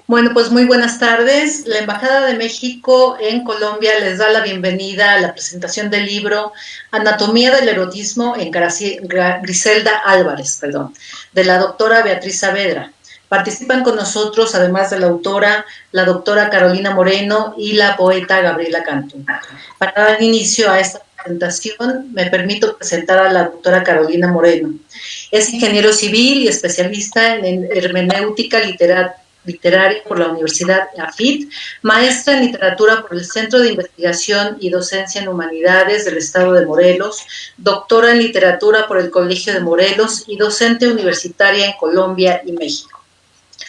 Bueno, pues muy buenas tardes. La Embajada de México en Colombia les da la bienvenida a la presentación del libro Anatomía del erotismo en Griselda Álvarez, de la doctora Beatriz Saavedra. Participan con nosotros, además de la autora, la doctora Carolina Moreno y la poeta Gabriela Cantú. Para dar inicio a esta presentación, me permito presentar a la doctora Carolina Moreno. Es ingeniero civil y especialista en hermenéutica literaria por la Universidad AFIT, maestra en literatura por el Centro de Investigación y Docencia en Humanidades del Estado de Morelos, doctora en literatura por el Colegio de Morelos y docente universitaria en Colombia y México.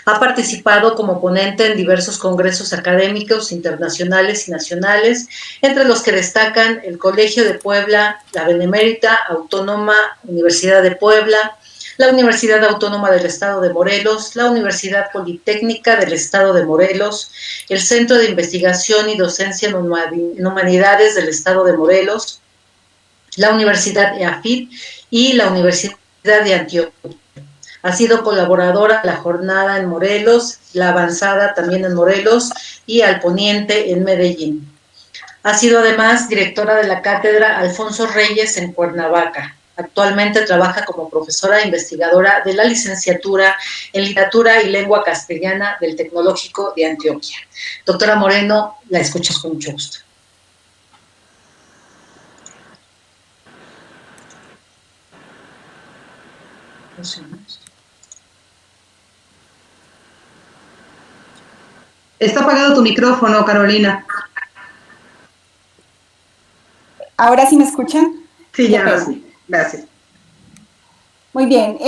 Ha participado como ponente en diversos congresos académicos internacionales y nacionales, entre los que destacan el Colegio de Puebla, la Benemérita Autónoma Universidad de Puebla, la Universidad Autónoma del Estado de Morelos, la Universidad Politécnica del Estado de Morelos, el Centro de Investigación y Docencia en Humanidades del Estado de Morelos, la Universidad EAFIT y la Universidad de Antioquia. Ha sido colaboradora de la jornada en Morelos, la avanzada también en Morelos y al poniente en Medellín. Ha sido además directora de la cátedra Alfonso Reyes en Cuernavaca. Actualmente trabaja como profesora e investigadora de la licenciatura en literatura y lengua castellana del Tecnológico de Antioquia. Doctora Moreno, la escuchas con mucho gusto. Está apagado tu micrófono, Carolina. ¿Ahora sí me escuchan? Sí, ya, sí. Gracias. Muy bien.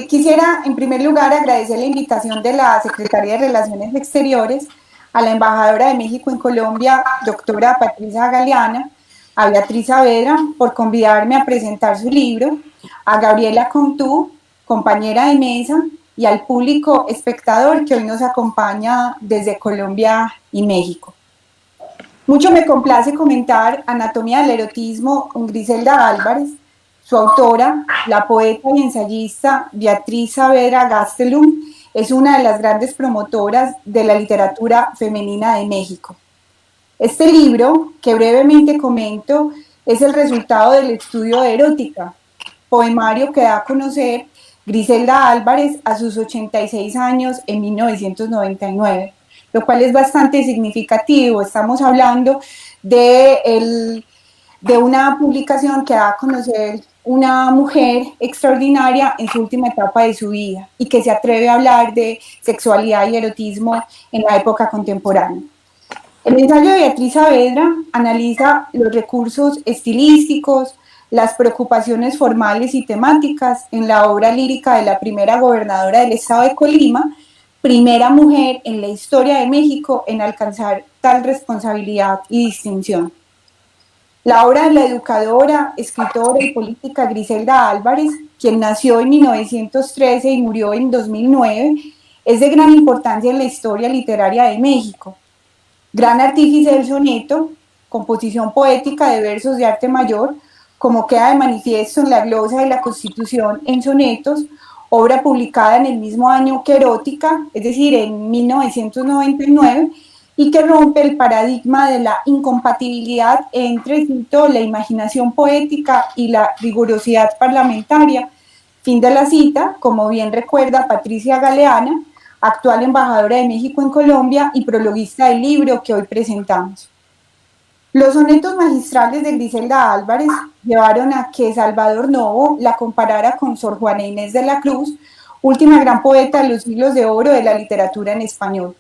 Quisiera, en primer lugar, agradecer la invitación de la Secretaría de Relaciones Exteriores a la embajadora de México en Colombia, doctora Patricia Galeana, a Beatriz Saavedra, por convidarme a presentar su libro, a Gabriela Cantú, compañera de mesa, y al público espectador que hoy nos acompaña desde Colombia y México. Mucho me complace comentar Anatomía del erotismo con Griselda Álvarez. Su autora, la poeta y ensayista Beatriz Saavedra Gastelum, es una de las grandes promotoras de la literatura femenina de México. Este libro, que brevemente comento, es el resultado del estudio de erótica, poemario que da a conocer Griselda Álvarez a sus 86 años en 1999, lo cual es bastante significativo. Estamos hablando de una publicación que da a conocer una mujer extraordinaria en su última etapa de su vida y que se atreve a hablar de sexualidad y erotismo en la época contemporánea. El ensayo de Beatriz Saavedra analiza los recursos estilísticos, las preocupaciones formales y temáticas en la obra lírica de la primera gobernadora del estado de Colima, primera mujer en la historia de México en alcanzar tal responsabilidad y distinción. La obra de la educadora, escritora y política Griselda Álvarez, quien nació en 1913 y murió en 2009, es de gran importancia en la historia literaria de México. Gran artífice del soneto, composición poética de versos de arte mayor, como queda de manifiesto en la glosa de la Constitución en sonetos, obra publicada en el mismo año que Erótica, es decir, en 1999, y que rompe el paradigma de la incompatibilidad entre, cito, la imaginación poética y la rigurosidad parlamentaria. Fin de la cita, como bien recuerda Patricia Galeana, actual embajadora de México en Colombia y prologuista del libro que hoy presentamos. Los sonetos magistrales de Griselda Álvarez llevaron a que Salvador Novo la comparara con Sor Juana Inés de la Cruz, última gran poeta de los siglos de oro de la literatura en español.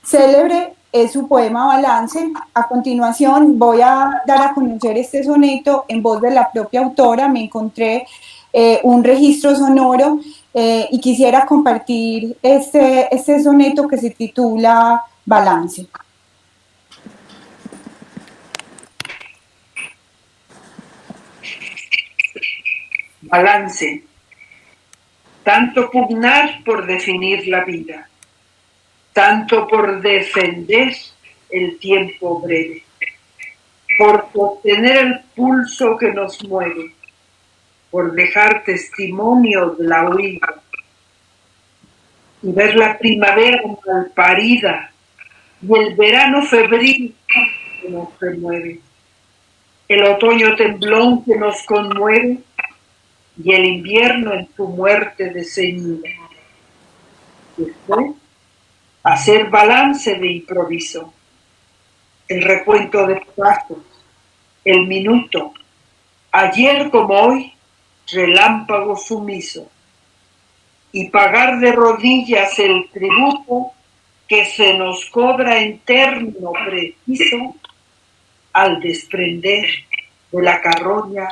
Célebre es su poema Balance. A continuación voy a dar a conocer este soneto en voz de la propia autora. Me encontré un registro sonoro y quisiera compartir este soneto que se titula Balance. Balance. Tanto pugnar por definir la vida, tanto por defender el tiempo breve, por sostener el pulso que nos mueve, por dejar testimonio de la huida. y ver la primavera malparida y el verano febril que nos remueve, el otoño temblón que nos conmueve y el invierno en tu muerte desceñida. Después, hacer balance de improviso, el recuento de pasos, el minuto, ayer como hoy, relámpago sumiso, y pagar de rodillas el tributo que se nos cobra en término preciso al desprender de la carroña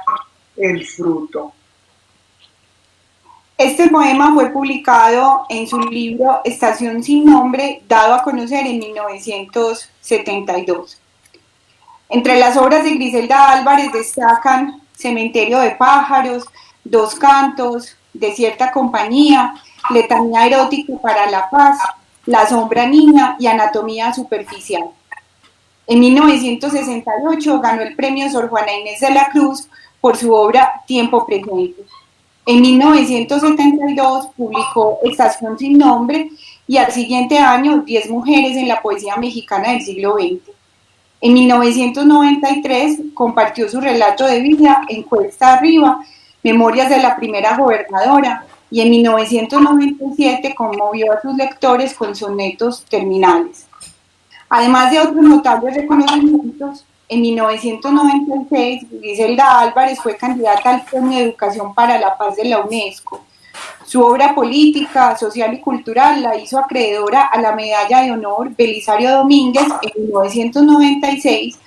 el fruto. Este poema fue publicado en su libro Estación sin nombre, dado a conocer en 1972. Entre las obras de Griselda Álvarez destacan Cementerio de pájaros, Dos cantos, Desierta compañía, Letanía erótica para la paz, La sombra niña y Anatomía superficial. En 1968 ganó el premio Sor Juana Inés de la Cruz por su obra Tiempo presente. En 1972 publicó Estación sin nombre y al siguiente año 10 mujeres en la poesía mexicana del siglo XX. En 1993 compartió su relato de vida en Cuesta Arriba, Memorias de la primera gobernadora, y en 1997 conmovió a sus lectores con sonetos terminales. Además de otros notables reconocimientos, en 1996 Griselda Álvarez fue candidata al Premio de Educación para la Paz de la UNESCO. Su obra política, social y cultural la hizo acreedora a la Medalla de Honor Belisario Domínguez en 1996,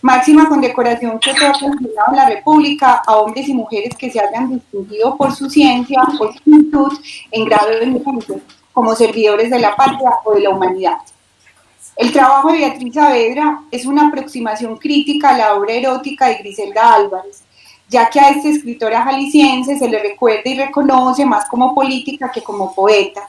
máxima condecoración que otorga el Senado de la República a hombres y mujeres que se hayan distinguido por su ciencia o su virtud en grado de mérito, como servidores de la patria o de la humanidad. El trabajo de Beatriz Saavedra es una aproximación crítica a la obra erótica de Griselda Álvarez, ya que a esta escritora jalisciense se le recuerda y reconoce más como política que como poeta.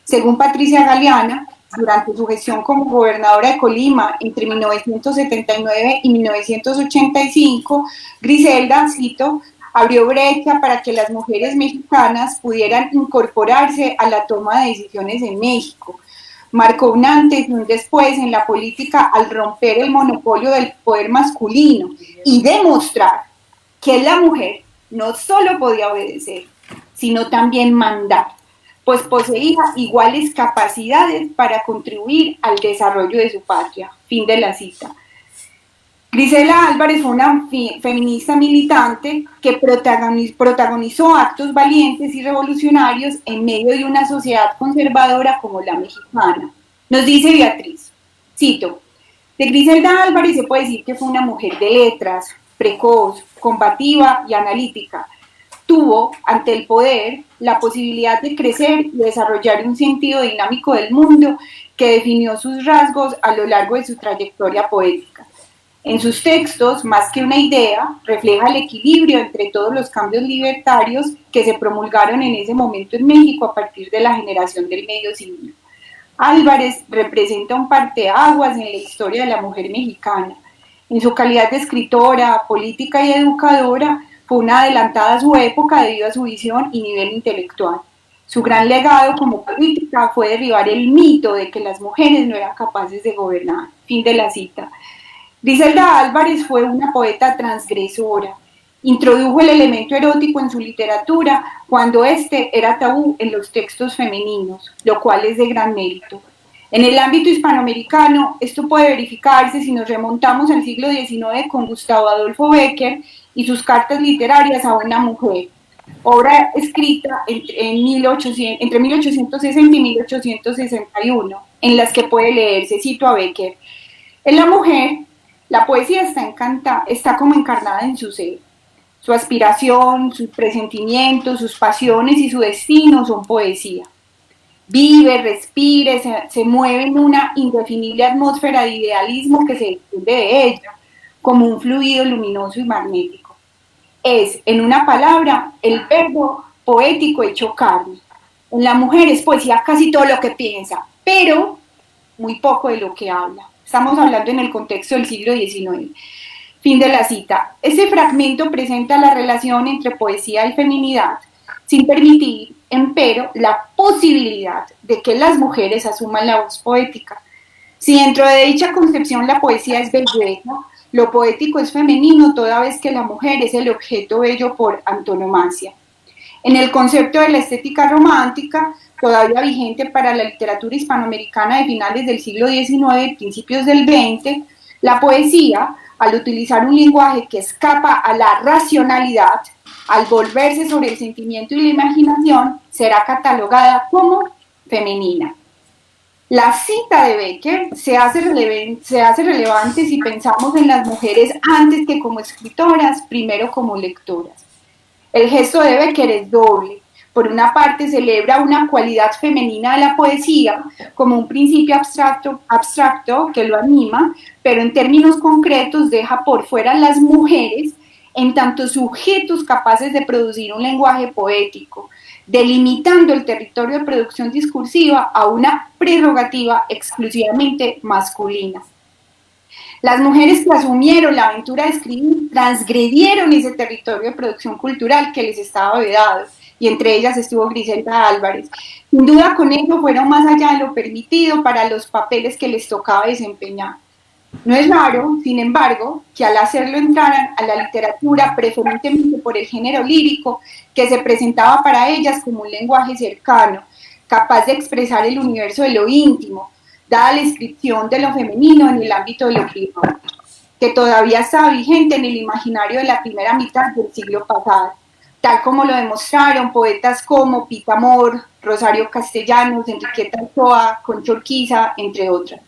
Según Patricia Galeana, durante su gestión como gobernadora de Colima entre 1979 y 1985, Griselda, cito, abrió brecha para que las mujeres mexicanas pudieran incorporarse a la toma de decisiones en México. Marcó un antes y un después en la política al romper el monopolio del poder masculino y demostrar que la mujer no solo podía obedecer, sino también mandar, pues poseía iguales capacidades para contribuir al desarrollo de su patria. Fin de la cita. Griselda Álvarez fue una feminista militante que protagonizó actos valientes y revolucionarios en medio de una sociedad conservadora como la mexicana. Nos dice Beatriz, cito, de Griselda Álvarez se puede decir que fue una mujer de letras, precoz, combativa y analítica. Tuvo, ante el poder, la posibilidad de crecer y desarrollar un sentido dinámico del mundo que definió sus rasgos a lo largo de su trayectoria poética. En sus textos, más que una idea, refleja el equilibrio entre todos los cambios libertarios que se promulgaron en ese momento en México a partir de la generación del medio siglo. Álvarez representa un parteaguas en la historia de la mujer mexicana. En su calidad de escritora, política y educadora, fue una adelantada a su época debido a su visión y nivel intelectual. Su gran legado como política fue derribar el mito de que las mujeres no eran capaces de gobernar. Fin de la cita. Griselda Álvarez fue una poeta transgresora. Introdujo el elemento erótico en su literatura cuando este era tabú en los textos femeninos, lo cual es de gran mérito. En el ámbito hispanoamericano, esto puede verificarse si nos remontamos al siglo XIX con Gustavo Adolfo Bécquer y sus cartas literarias a una mujer, obra escrita entre 1860 y 1861, en las que puede leerse, cito a Bécquer, en la mujer, la poesía está como encarnada en su ser. Su aspiración, sus presentimientos, sus pasiones y su destino son poesía. Vive, respire, se mueve en una indefinible atmósfera de idealismo que se desprende de ella, como un fluido luminoso y magnético. Es, en una palabra, el verbo poético hecho carne. En la mujer es poesía casi todo lo que piensa, pero muy poco de lo que habla. Estamos hablando en el contexto del siglo XIX. Fin de la cita. Este fragmento presenta la relación entre poesía y feminidad, sin permitir, empero, la posibilidad de que las mujeres asuman la voz poética. Si dentro de dicha concepción la poesía es belleza, lo poético es femenino toda vez que la mujer es el objeto bello por antonomasia. En el concepto de la estética romántica, todavía vigente para la literatura hispanoamericana de finales del siglo XIX y principios del XX, la poesía, al utilizar un lenguaje que escapa a la racionalidad, al volverse sobre el sentimiento y la imaginación, será catalogada como femenina. La cita de Becker se hace relevante si pensamos en las mujeres antes que como escritoras, primero como lectoras. El gesto de Becker es doble. Por una parte, celebra una cualidad femenina de la poesía como un principio abstracto que lo anima, pero en términos concretos deja por fuera a las mujeres en tanto sujetos capaces de producir un lenguaje poético, delimitando el territorio de producción discursiva a una prerrogativa exclusivamente masculina. Las mujeres que asumieron la aventura de escribir transgredieron ese territorio de producción cultural que les estaba vedado, y entre ellas estuvo Griselda Álvarez. Sin duda con ello fueron más allá de lo permitido para los papeles que les tocaba desempeñar. No es raro, sin embargo, que al hacerlo entraran a la literatura preferentemente por el género lírico, que se presentaba para ellas como un lenguaje cercano, capaz de expresar el universo de lo íntimo, dada la inscripción de lo femenino en el ámbito de lo privado, que todavía estaba vigente en el imaginario de la primera mitad del siglo pasado, tal como lo demostraron poetas como Pita Amor, Rosario Castellanos, Enriqueta Ochoa, Concha Urquiza, entre otras.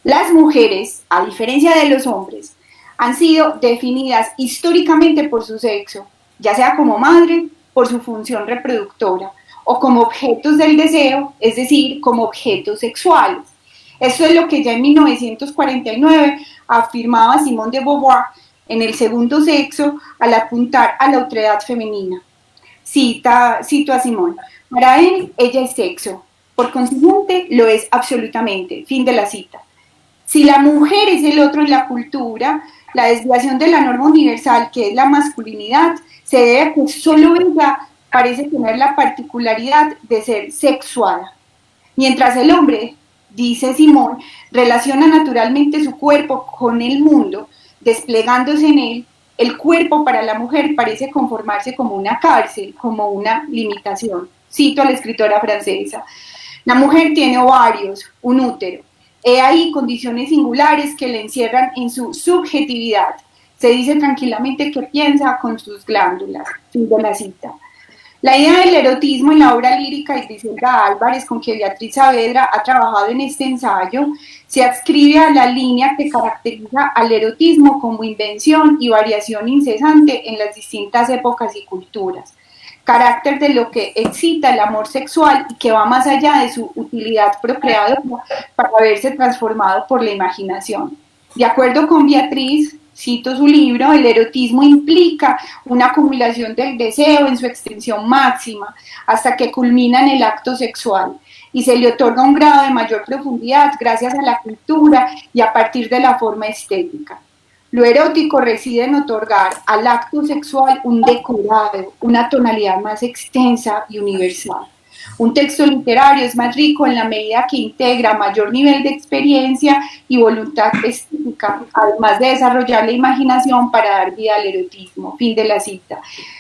Las mujeres, a diferencia de los hombres, han sido definidas históricamente por su sexo, ya sea como madre, por su función reproductora, o como objetos del deseo, es decir, como objetos sexuales. Esto es lo que ya en 1949 afirmaba Simone de Beauvoir en El segundo sexo al apuntar a la otredad femenina. Cito a Simone: para él, ella es sexo, por consiguiente, lo es absolutamente. Fin de la cita. Si la mujer es el otro en la cultura, la desviación de la norma universal, que es la masculinidad, se debe a que solo ella parece tener la particularidad de ser sexuada. Mientras el hombre, dice Simón, relaciona naturalmente su cuerpo con el mundo, desplegándose en él, el cuerpo para la mujer parece conformarse como una cárcel, como una limitación. Cito a la escritora francesa: la mujer tiene ovarios, un útero. He ahí condiciones singulares que le encierran en su subjetividad. Se dice tranquilamente que piensa con sus glándulas. Fin de la cita. La idea del erotismo en la obra lírica de Griselda Álvarez, con que Beatriz Saavedra ha trabajado en este ensayo, se adscribe a la línea que caracteriza al erotismo como invención y variación incesante en las distintas épocas y culturas, carácter de lo que excita el amor sexual y que va más allá de su utilidad procreadora para verse transformado por la imaginación. De acuerdo con Beatriz, cito su libro, el erotismo implica una acumulación del deseo en su extensión máxima hasta que culmina en el acto sexual y se le otorga un grado de mayor profundidad gracias a la cultura y a partir de la forma estética. Lo erótico reside en otorgar al acto sexual un decorado, una tonalidad más extensa y universal. Un texto literario es más rico en la medida que integra mayor nivel de experiencia y voluntad estética, además de desarrollar la imaginación para dar vida al erotismo. Fin de la cita.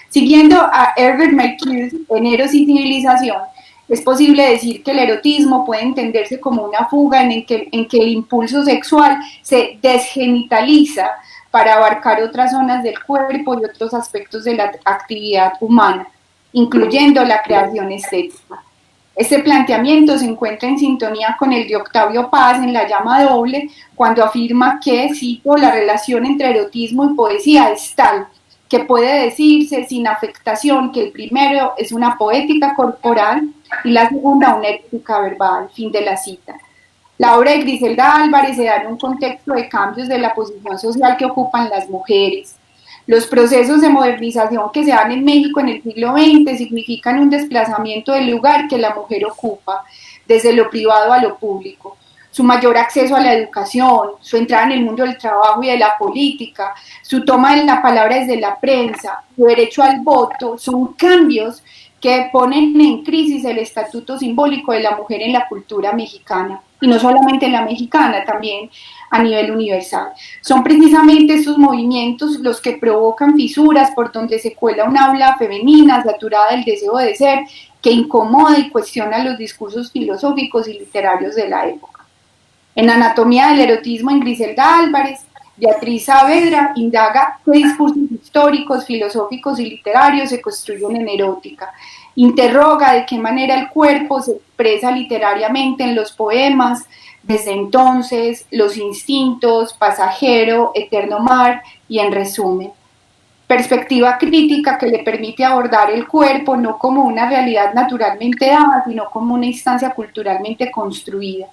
Siguiendo a Herbert Marcuse en Eros y Civilización, es posible decir que el erotismo puede entenderse como una fuga en que el impulso sexual se desgenitaliza para abarcar otras zonas del cuerpo y otros aspectos de la actividad humana, incluyendo la creación estética. Este planteamiento se encuentra en sintonía con el de Octavio Paz en La llama doble, cuando afirma que, cito, la relación entre erotismo y poesía es tal que puede decirse sin afectación que el primero es una poética corporal y la segunda una erótica verbal. Fin de la cita. La obra de Griselda Álvarez se da en un contexto de cambios de la posición social que ocupan las mujeres. Los procesos de modernización que se dan en México en el siglo XX significan un desplazamiento del lugar que la mujer ocupa, desde lo privado a lo público. Su mayor acceso a la educación, su entrada en el mundo del trabajo y de la política, su toma de la palabra desde la prensa, su derecho al voto, son cambios que ponen en crisis el estatuto simbólico de la mujer en la cultura mexicana, y no solamente en la mexicana, también a nivel universal. Son precisamente estos movimientos los que provocan fisuras por donde se cuela un aula femenina saturada del deseo de ser, que incomoda y cuestiona los discursos filosóficos y literarios de la época. En Anatomía del erotismo, en Griselda Álvarez, Beatriz Saavedra indaga qué discursos históricos, filosóficos y literarios se construyen en erótica. Interroga de qué manera el cuerpo se expresa literariamente en los poemas, desde entonces, los instintos, pasajero, eterno mar y en resumen. Perspectiva crítica que le permite abordar el cuerpo no como una realidad naturalmente dada, sino como una instancia culturalmente construida.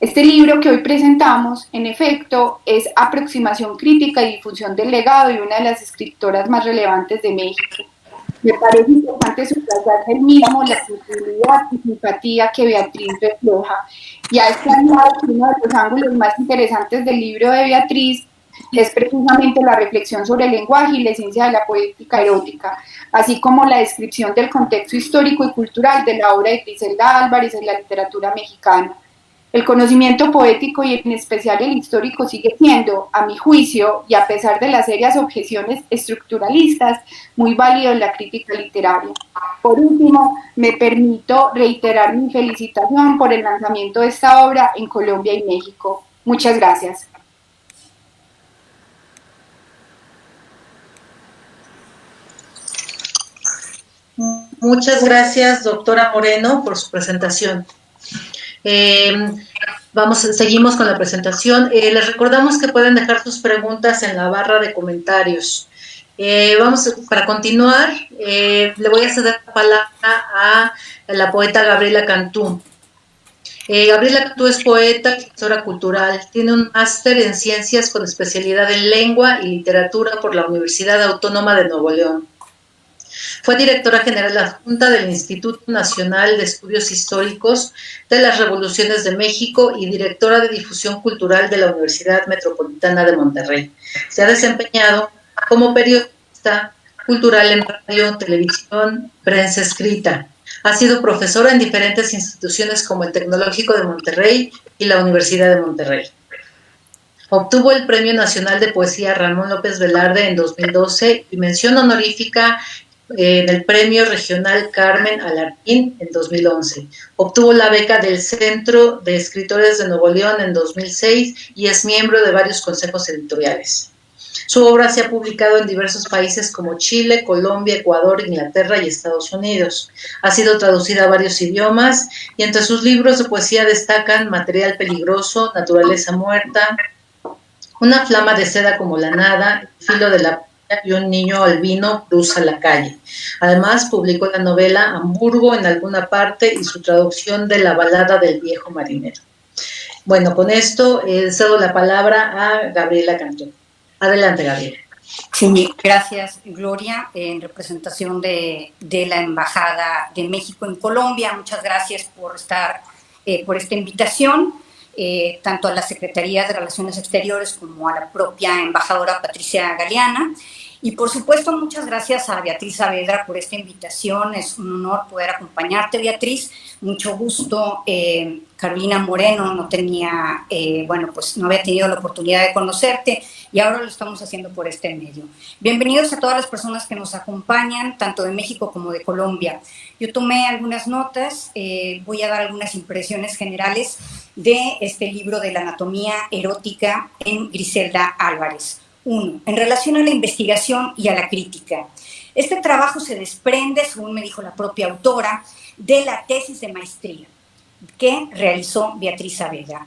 Este libro que hoy presentamos, en efecto, es aproximación crítica y difusión del legado de una de las escritoras más relevantes de México. Me parece importante subrayar el mismo la sensibilidad y simpatía que Beatriz refleja. Y a este añado, uno de los ángulos más interesantes del libro de Beatriz es precisamente la reflexión sobre el lenguaje y la esencia de la poética erótica, así como la descripción del contexto histórico y cultural de la obra de Griselda Álvarez en la literatura mexicana. El conocimiento poético y en especial el histórico sigue siendo, a mi juicio, y a pesar de las serias objeciones estructuralistas, muy válido en la crítica literaria. Por último, me permito reiterar mi felicitación por el lanzamiento de esta obra en Colombia y México. Muchas gracias. Muchas gracias, doctora Moreno, por su presentación. Seguimos con la presentación. Les recordamos que pueden dejar sus preguntas en la barra de comentarios. Para continuar, le voy a ceder la palabra a la poeta Gabriela Cantú. Gabriela Cantú es poeta y gestora cultural. Tiene un máster en ciencias con especialidad en lengua y literatura por la Universidad Autónoma de Nuevo León. Fue directora general adjunta del Instituto Nacional de Estudios Históricos de las Revoluciones de México y directora de difusión cultural de la Universidad Metropolitana de Monterrey. Se ha desempeñado como periodista cultural en radio, televisión, prensa escrita. Ha sido profesora en diferentes instituciones como el Tecnológico de Monterrey y la Universidad de Monterrey. Obtuvo el Premio Nacional de Poesía Ramón López Velarde en 2012 y mención honorífica en el Premio Regional Carmen Alarquín en 2011. Obtuvo la beca del Centro de Escritores de Nuevo León en 2006 y es miembro de varios consejos editoriales. Su obra se ha publicado en diversos países como Chile, Colombia, Ecuador, Inglaterra y Estados Unidos. Ha sido traducida a varios idiomas y entre sus libros de poesía destacan Material peligroso, Naturaleza muerta, Una flama de seda como la nada, El filo de la y un niño albino cruza la calle. Además, publicó la novela Hamburgo en alguna parte y su traducción de La balada del viejo marinero. Bueno, con esto cedo la palabra a Gabriela Cantú. Adelante, Gabriela. Sí, gracias, Gloria, en representación de la Embajada de México en Colombia. Muchas gracias por por esta invitación, tanto a la Secretaría de Relaciones Exteriores como a la propia embajadora Patricia Galeana. Y por supuesto, muchas gracias a Beatriz Saavedra por esta invitación. Es un honor poder acompañarte, Beatriz. Mucho gusto. Carolina Moreno no había tenido la oportunidad de conocerte y ahora lo estamos haciendo por este medio. Bienvenidos a todas las personas que nos acompañan, tanto de México como de Colombia. Yo tomé algunas notas, voy a dar algunas impresiones generales de este libro de la anatomía erótica en Griselda Álvarez. 1. En relación a la investigación y a la crítica. Este trabajo se desprende, según me dijo la propia autora, de la tesis de maestría que realizó Beatriz Saavedra.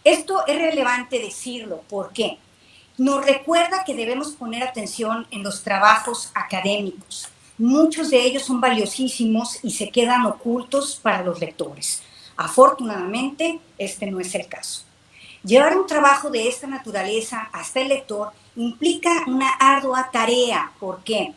Esto es relevante decirlo, ¿por qué? Nos recuerda que debemos poner atención en los trabajos académicos. Muchos de ellos son valiosísimos y se quedan ocultos para los lectores. Afortunadamente, este no es el caso. Llevar un trabajo de esta naturaleza hasta el lector implica una ardua tarea. ¿Por qué?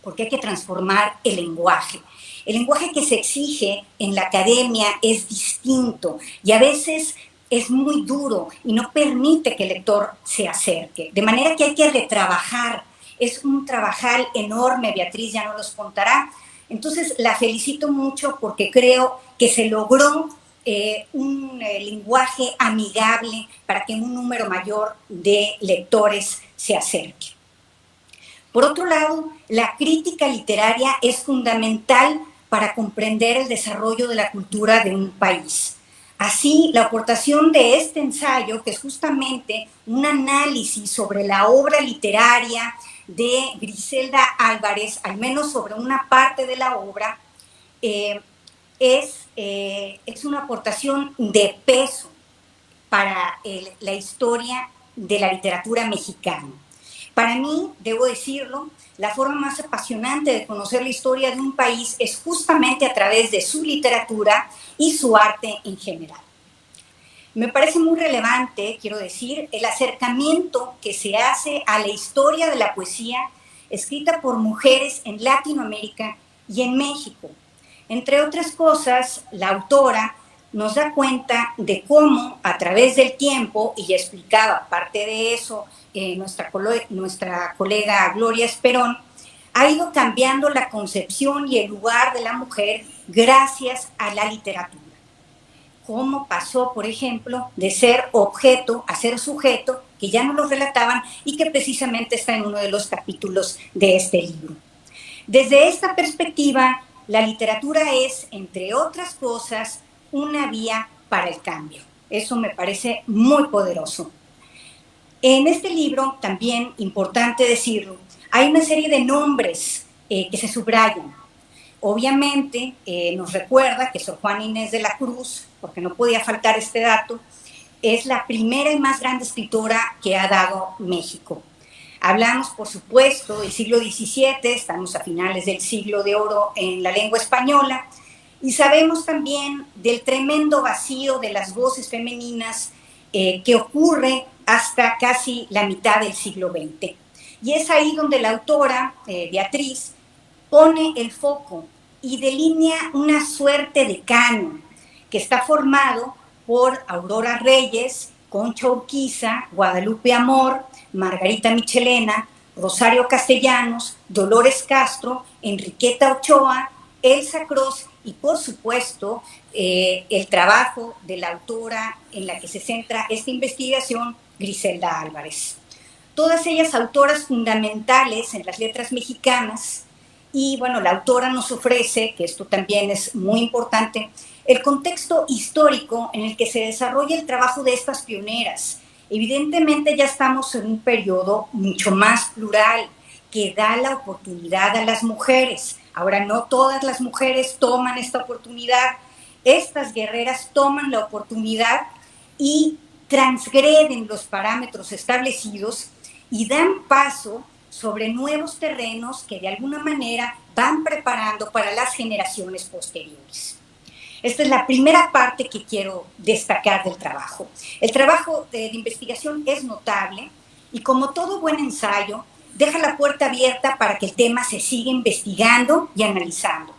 Porque hay que transformar el lenguaje. El lenguaje que se exige en la academia es distinto y a veces es muy duro y no permite que el lector se acerque. De manera que hay que retrabajar. Es un trabajar enorme, Beatriz ya nos los contará, Entonces la felicito mucho porque creo que se logró un lenguaje amigable para que un número mayor de lectores se acerque. Por otro lado, la crítica literaria es fundamental para comprender el desarrollo de la cultura de un país. Así, la aportación de este ensayo, que es justamente un análisis sobre la obra literaria de Griselda Álvarez, al menos sobre una parte de la obra, es una aportación de peso para la historia de la literatura mexicana. Para mí, debo decirlo, la forma más apasionante de conocer la historia de un país es justamente a través de su literatura y su arte en general. Me parece muy relevante, quiero decir, el acercamiento que se hace a la historia de la poesía escrita por mujeres en Latinoamérica y en México. Entre otras cosas, la autora nos da cuenta de cómo a través del tiempo, y ya explicaba parte de eso nuestra colega Gloria Esperón, ha ido cambiando la concepción y el lugar de la mujer gracias a la literatura. Cómo pasó, por ejemplo, de ser objeto a ser sujeto, que ya no lo relataban y que precisamente está en uno de los capítulos de este libro. Desde esta perspectiva, la literatura es, entre otras cosas, una vía para el cambio. Eso me parece muy poderoso. En este libro, también importante decirlo, hay una serie de nombres que se subrayan. Obviamente nos recuerda que Sor Juana Inés de la Cruz, porque no podía faltar este dato, es la primera y más grande escritora que ha dado México. Hablamos, por supuesto, del siglo XVII, estamos a finales del siglo de oro en la lengua española, y sabemos también del tremendo vacío de las voces femeninas que ocurre hasta casi la mitad del siglo XX. Y es ahí donde la autora, Beatriz, pone el foco y delinea una suerte de canon que está formado por Aurora Reyes, Concha Urquiza, Guadalupe Amor, Margarita Michelena, Rosario Castellanos, Dolores Castro, Enriqueta Ochoa, Elsa Cross y, por supuesto, el trabajo de la autora en la que se centra esta investigación, Griselda Álvarez. Todas ellas autoras fundamentales en las letras mexicanas. Y bueno, la autora nos ofrece, que esto también es muy importante, el contexto histórico en el que se desarrolla el trabajo de estas pioneras. Evidentemente ya estamos en un periodo mucho más plural, que da la oportunidad a las mujeres. Ahora, no todas las mujeres toman esta oportunidad. Estas guerreras toman la oportunidad y transgreden los parámetros establecidos y dan paso sobre nuevos terrenos que de alguna manera van preparando para las generaciones posteriores. Esta es la primera parte que quiero destacar del trabajo. El trabajo de investigación es notable y, como todo buen ensayo, deja la puerta abierta para que el tema se siga investigando y analizando.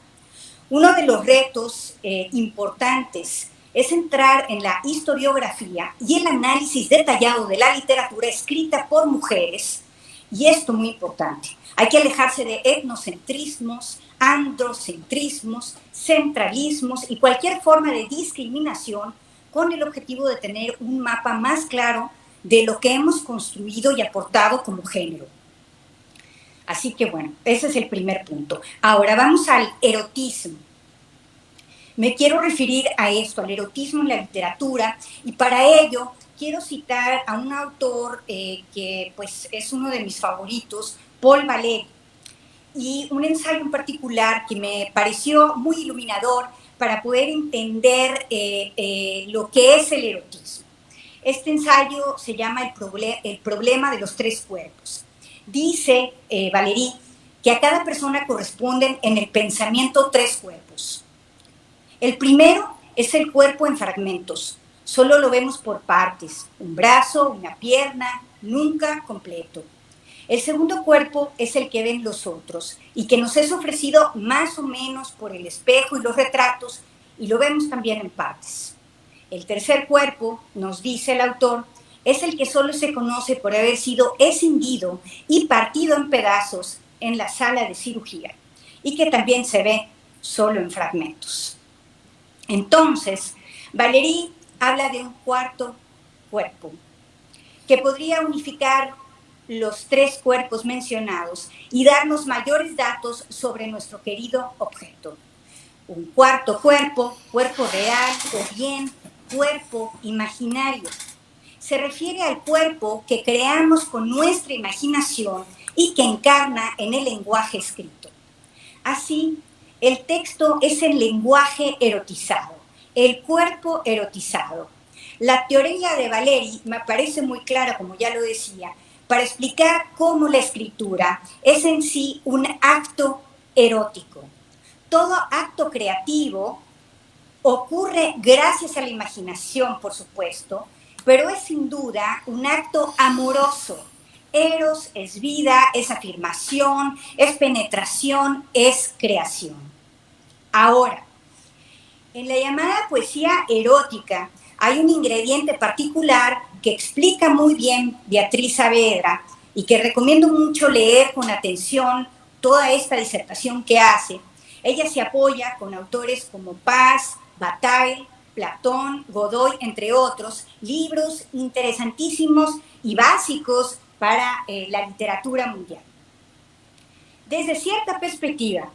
Uno de los retos importantes es entrar en la historiografía y el análisis detallado de la literatura escrita por mujeres. Y esto muy importante, hay que alejarse de etnocentrismos, androcentrismos, centralismos y cualquier forma de discriminación con el objetivo de tener un mapa más claro de lo que hemos construido y aportado como género. Así que bueno, ese es el primer punto. Ahora vamos al erotismo. Me quiero referir a esto, al erotismo en la literatura, y para ello quiero citar a un autor que pues, es uno de mis favoritos, Paul Valéry, y un ensayo en particular que me pareció muy iluminador para poder entender lo que es el erotismo. Este ensayo se llama El problema de los tres cuerpos. Dice Valéry que a cada persona corresponden en el pensamiento tres cuerpos. El primero es el cuerpo en fragmentos. Solo lo vemos por partes, un brazo, una pierna, nunca completo. El segundo cuerpo es el que ven los otros y que nos es ofrecido más o menos por el espejo y los retratos, y lo vemos también en partes. El tercer cuerpo, nos dice el autor, es el que solo se conoce por haber sido escindido y partido en pedazos en la sala de cirugía. y que también se ve solo en fragmentos. Entonces, Valéry habla de un cuarto cuerpo, que podría unificar los tres cuerpos mencionados y darnos mayores datos sobre nuestro querido objeto. Un cuarto cuerpo, cuerpo real o bien cuerpo imaginario. Se refiere al cuerpo que creamos con nuestra imaginación y que encarna en el lenguaje escrito. Así, el texto es el lenguaje erotizado, el cuerpo erotizado. La teoría de Valéry me parece muy clara, como ya lo decía, para explicar cómo la escritura es en sí un acto erótico. Todo acto creativo ocurre gracias a la imaginación, por supuesto, pero es sin duda un acto amoroso. Eros es vida, es afirmación, es penetración, es creación. Ahora, en la llamada poesía erótica hay un ingrediente particular que explica muy bien Beatriz Saavedra y que recomiendo mucho leer con atención toda esta disertación que hace. Ella se apoya con autores como Paz, Bataille, Platón, Godoy, entre otros, libros interesantísimos y básicos para la literatura mundial. Desde cierta perspectiva,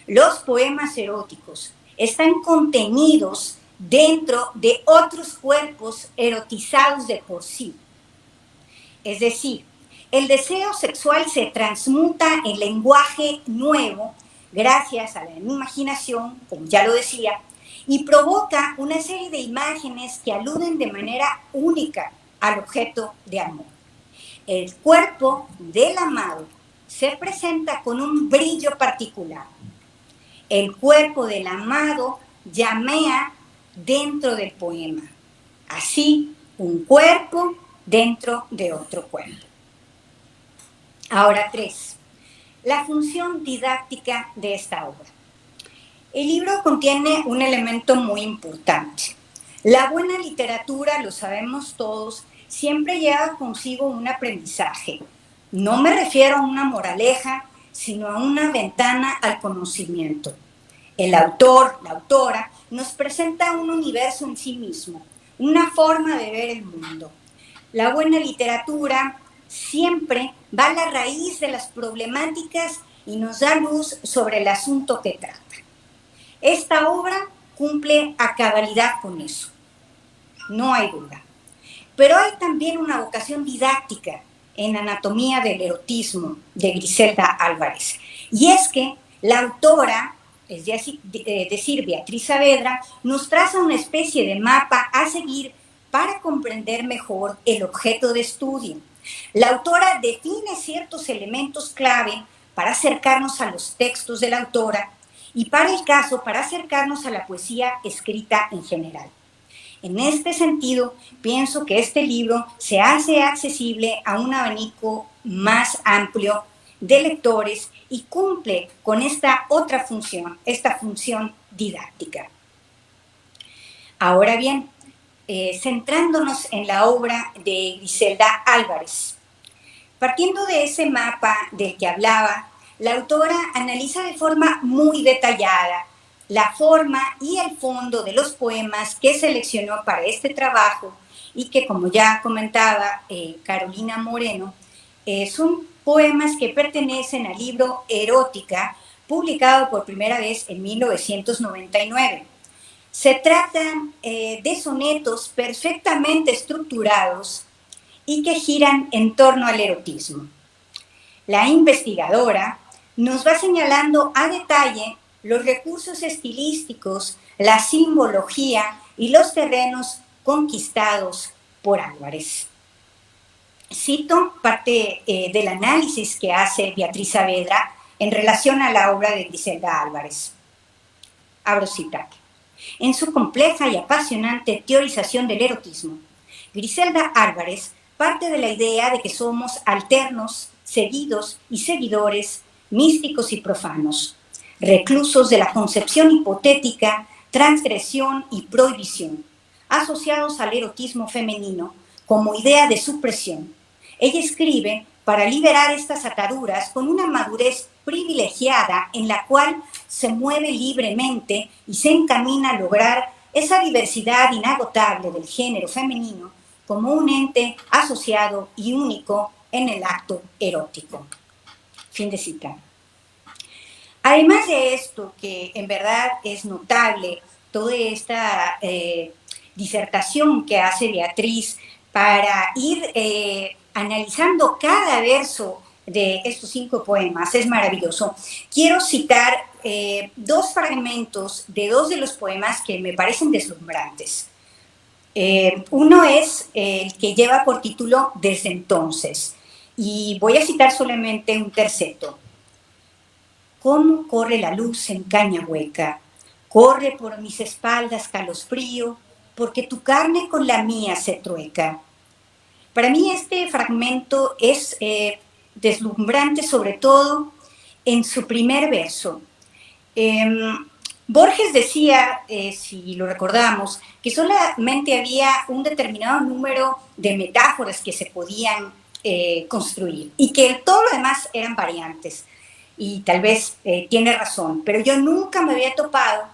los poemas eróticos están contenidos dentro de otros cuerpos erotizados de por sí. Es decir, el deseo sexual se transmuta en lenguaje nuevo gracias a la imaginación, como ya lo decía, y provoca una serie de imágenes que aluden de manera única al objeto de amor. El cuerpo del amado se presenta con un brillo particular. El cuerpo del amado llamea dentro del poema. Así, un cuerpo dentro de otro cuerpo. Ahora 3. La función didáctica de esta obra. El libro contiene un elemento muy importante. La buena literatura, lo sabemos todos, siempre lleva consigo un aprendizaje. No me refiero a una moraleja, sino a una ventana al conocimiento. El autor, la autora, nos presenta un universo en sí mismo, una forma de ver el mundo. La buena literatura siempre va a la raíz de las problemáticas y nos da luz sobre el asunto que trata. Esta obra cumple a cabalidad con eso, no hay duda. Pero hay también una vocación didáctica en Anatomía del erotismo de Griselda Álvarez. Y es que la autora, es decir, Beatriz Saavedra, nos traza una especie de mapa a seguir para comprender mejor el objeto de estudio. La autora define ciertos elementos clave para acercarnos a los textos de la autora y para el caso, para acercarnos a la poesía escrita en general. En este sentido, pienso que este libro se hace accesible a un abanico más amplio de lectores y cumple con esta otra función, esta función didáctica. Ahora bien, centrándonos en la obra de Griselda Álvarez. Partiendo de ese mapa del que hablaba, la autora analiza de forma muy detallada la forma y el fondo de los poemas que seleccionó para este trabajo y que, como ya comentaba Carolina Moreno, son poemas que pertenecen al libro Erótica, publicado por primera vez en 1999. Se tratan de sonetos perfectamente estructurados y que giran en torno al erotismo. La investigadora nos va señalando a detalle los recursos estilísticos, la simbología y los terrenos conquistados por Álvarez. Cito parte del análisis que hace Beatriz Saavedra en relación a la obra de Griselda Álvarez. Abro citaje. En su compleja y apasionante teorización del erotismo, Griselda Álvarez parte de la idea de que somos alternos, seguidos y seguidores, místicos y profanos, reclusos de la concepción hipotética, transgresión y prohibición, asociados al erotismo femenino como idea de supresión. Ella escribe para liberar estas ataduras con una madurez privilegiada en la cual se mueve libremente y se encamina a lograr esa diversidad inagotable del género femenino como un ente asociado y único en el acto erótico. Fin de cita. Además de esto, que en verdad es notable, toda esta disertación que hace Beatriz para ir analizando cada verso de estos 5 poemas, es maravilloso. Quiero citar 2 fragmentos de 2 de los poemas que me parecen deslumbrantes. Uno es el que lleva por título Desde entonces, y voy a citar solamente un terceto. ¿Cómo corre la luz en caña hueca? Corre por mis espaldas calosfrío, porque tu carne con la mía se trueca. Para mí este fragmento es deslumbrante, sobre todo en su primer verso. Borges decía, si lo recordamos, que solamente había un determinado número de metáforas que se podían construir y que todo lo demás eran variantes. Y tal vez tiene razón, pero yo nunca me había topado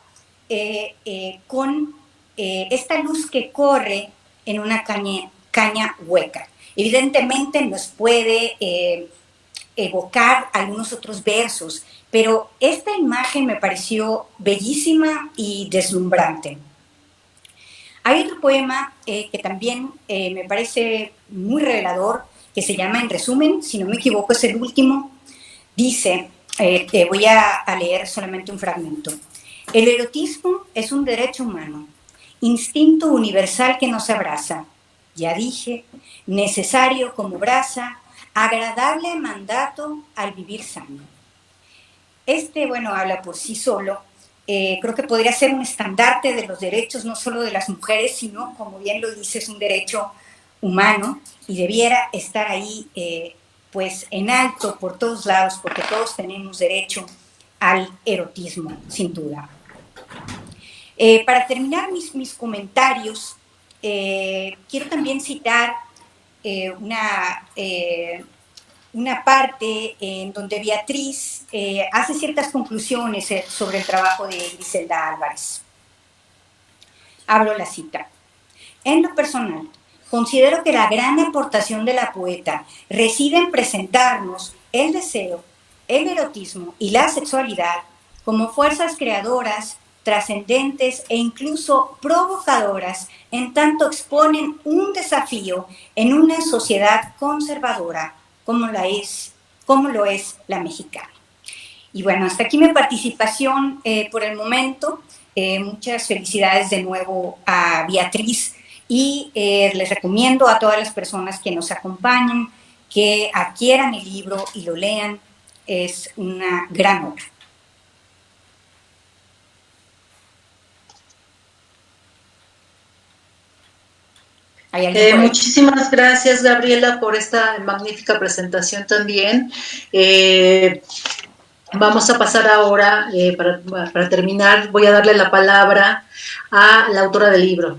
con esta luz que corre en una caña hueca. Evidentemente nos puede evocar algunos otros versos, pero esta imagen me pareció bellísima y deslumbrante. Hay otro poema que también me parece muy revelador, que se llama En resumen, si no me equivoco es el último. Dice, voy a leer solamente un fragmento. El erotismo es un derecho humano, instinto universal que nos abraza. Ya dije, necesario como brasa, agradable mandato al vivir sano. Habla por sí solo. Creo que podría ser un estandarte de los derechos, no solo de las mujeres, sino, como bien lo dice, es un derecho humano y debiera estar ahí pues en alto por todos lados, porque todos tenemos derecho al erotismo, sin duda. Para terminar mis comentarios, quiero también citar una parte en donde Beatriz hace ciertas conclusiones sobre el trabajo de Griselda Álvarez. Abro la cita. En lo personal, considero que la gran aportación de la poeta reside en presentarnos el deseo, el erotismo y la sexualidad como fuerzas creadoras, trascendentes e incluso provocadoras, en tanto exponen un desafío en una sociedad conservadora como lo es la mexicana. Y bueno, hasta aquí mi participación por el momento. Muchas felicidades de nuevo a Beatriz y les recomiendo a todas las personas que nos acompañen que adquieran el libro y lo lean. Es una gran obra. Muchísimas gracias, Gabriela, por esta magnífica presentación también. Vamos a pasar ahora, para terminar, voy a darle la palabra a la autora del libro,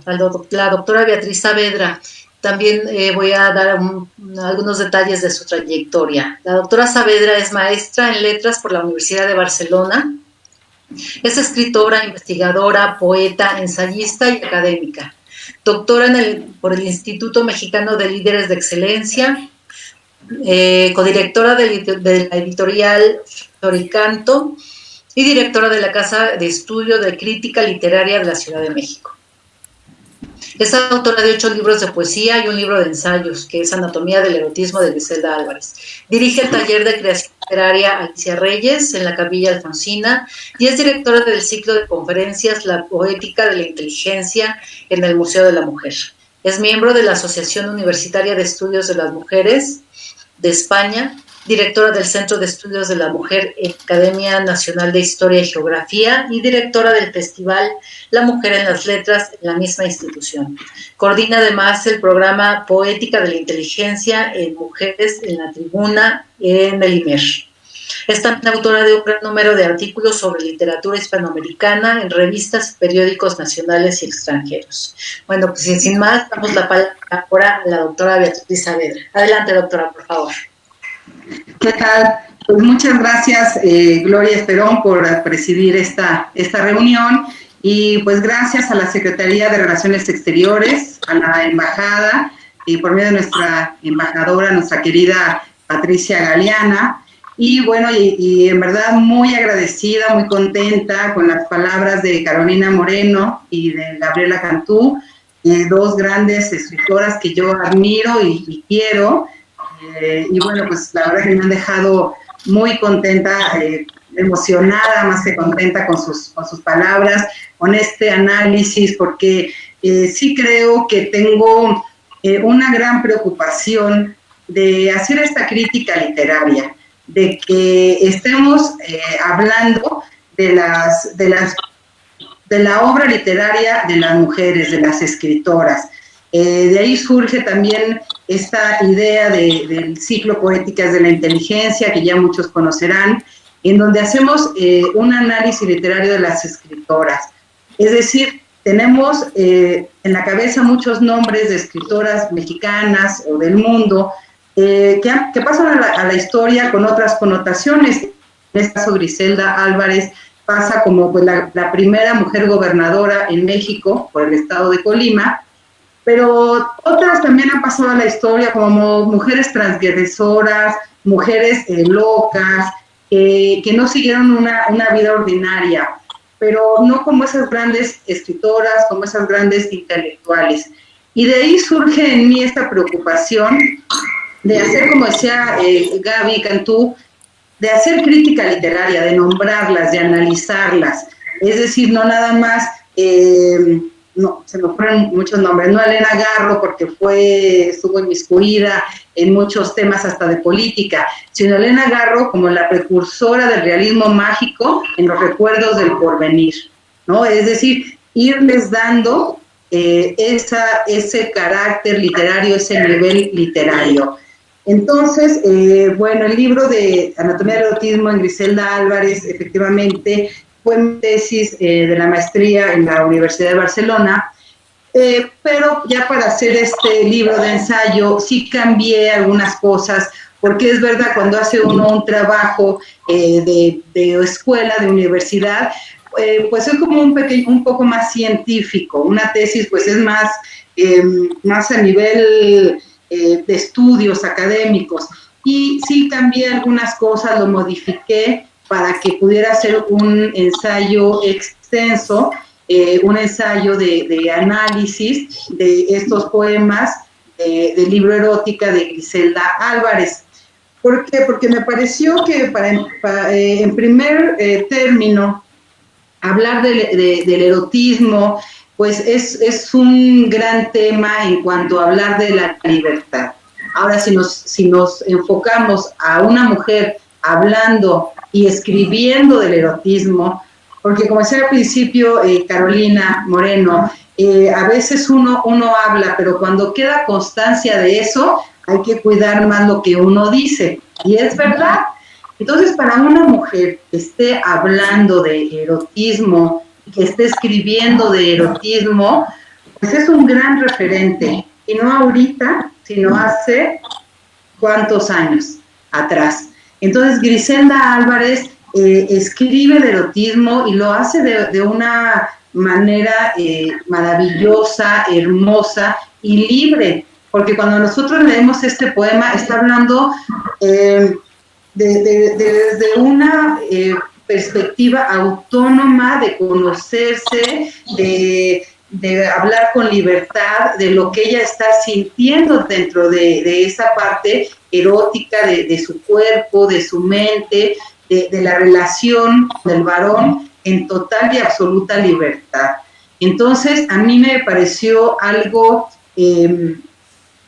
la doctora Beatriz Saavedra. También voy a dar algunos detalles de su trayectoria. La doctora Saavedra es maestra en letras por la Universidad de Barcelona. Es escritora, investigadora, poeta, ensayista y académica. Doctora por el Instituto Mexicano de Líderes de Excelencia, codirectora de la editorial Floricanto y directora de la Casa de Estudio de Crítica Literaria de la Ciudad de México. Es autora de 8 libros de poesía y un libro de ensayos, que es Anatomía del erotismo de Griselda Álvarez. Dirige el taller de creación literaria Alicia Reyes en la Capilla Alfonsina y es directora del ciclo de conferencias La Poética de la Inteligencia en el Museo de la Mujer. Es miembro de la Asociación Universitaria de Estudios de las Mujeres de España, directora del Centro de Estudios de la Mujer en Academia Nacional de Historia y Geografía y directora del Festival La Mujer en las Letras en la misma institución. Coordina además el programa Poética de la Inteligencia en Mujeres en la Tribuna en el IMER. Es también autora de un gran número de artículos sobre literatura hispanoamericana en revistas y periódicos nacionales y extranjeros. Bueno, pues sin más, damos la palabra ahora a la doctora Beatriz Saavedra. Adelante, doctora, por favor. ¿Qué tal? Pues muchas gracias, Gloria Esperón, por presidir esta reunión, y pues gracias a la Secretaría de Relaciones Exteriores, a la Embajada, y por medio de nuestra embajadora, nuestra querida Patricia Galeana, y bueno, y en verdad muy agradecida, muy contenta con las palabras de Carolina Moreno y de Gabriela Cantú, dos grandes escritoras que yo admiro y quiero. Y bueno, pues la verdad que me han dejado muy contenta, emocionada, más que contenta con sus palabras, con este análisis, porque sí creo que tengo una gran preocupación de hacer esta crítica literaria, de que estemos hablando de la obra literaria de las mujeres, de las escritoras. De ahí surge también esta idea del ciclo Poéticas de la Inteligencia, que ya muchos conocerán, en donde hacemos un análisis literario de las escritoras. Es decir, tenemos en la cabeza muchos nombres de escritoras mexicanas o del mundo que pasan a la historia con otras connotaciones. En este caso, Griselda Álvarez pasa como pues, la primera mujer gobernadora en México por el estado de Colima, pero otras también han pasado a la historia como mujeres transgresoras, mujeres locas, que no siguieron una vida ordinaria, pero no como esas grandes escritoras, como esas grandes intelectuales. Y de ahí surge en mí esta preocupación de hacer, como decía Gaby Cantú, de hacer crítica literaria, de nombrarlas, de analizarlas. Es decir, no nada más... no, se me fueron muchos nombres, no Elena Garro porque estuvo inmiscuida en muchos temas hasta de política, sino Elena Garro como la precursora del realismo mágico en los recuerdos del porvenir, ¿no? Es decir, irles dando ese carácter literario, ese nivel literario. Entonces, bueno, el libro de Anatomía del Erotismo en Griselda Álvarez, efectivamente, fue mi tesis de la maestría en la Universidad de Barcelona, pero ya para hacer este libro de ensayo sí cambié algunas cosas, porque es verdad, cuando hace uno un trabajo de escuela, de universidad, pues es como un poco más científico. Una tesis pues es más a nivel de estudios académicos, y sí cambié algunas cosas, lo modifiqué para que pudiera ser un ensayo extenso, un ensayo de análisis de estos poemas del libro Erótica de Griselda Álvarez. ¿Por qué? Porque me pareció que en primer término, hablar del erotismo, pues es un gran tema en cuanto a hablar de la libertad. Ahora, si nos enfocamos a una mujer hablando y escribiendo del erotismo, porque como decía al principio Carolina Moreno, a veces uno habla, pero cuando queda constancia de eso, hay que cuidar más lo que uno dice, y es verdad. Entonces, para una mujer que esté hablando de erotismo, que esté escribiendo de erotismo, pues es un gran referente, y no ahorita, sino hace cuántos años atrás. Entonces, Griselda Álvarez escribe de erotismo y lo hace de una manera maravillosa, hermosa y libre, porque cuando nosotros leemos este poema, está hablando desde una perspectiva autónoma de conocerse, de hablar con libertad de lo que ella está sintiendo dentro de esa parte erótica de su cuerpo, de su mente, de la relación del varón en total y absoluta libertad. Entonces, a mí me pareció algo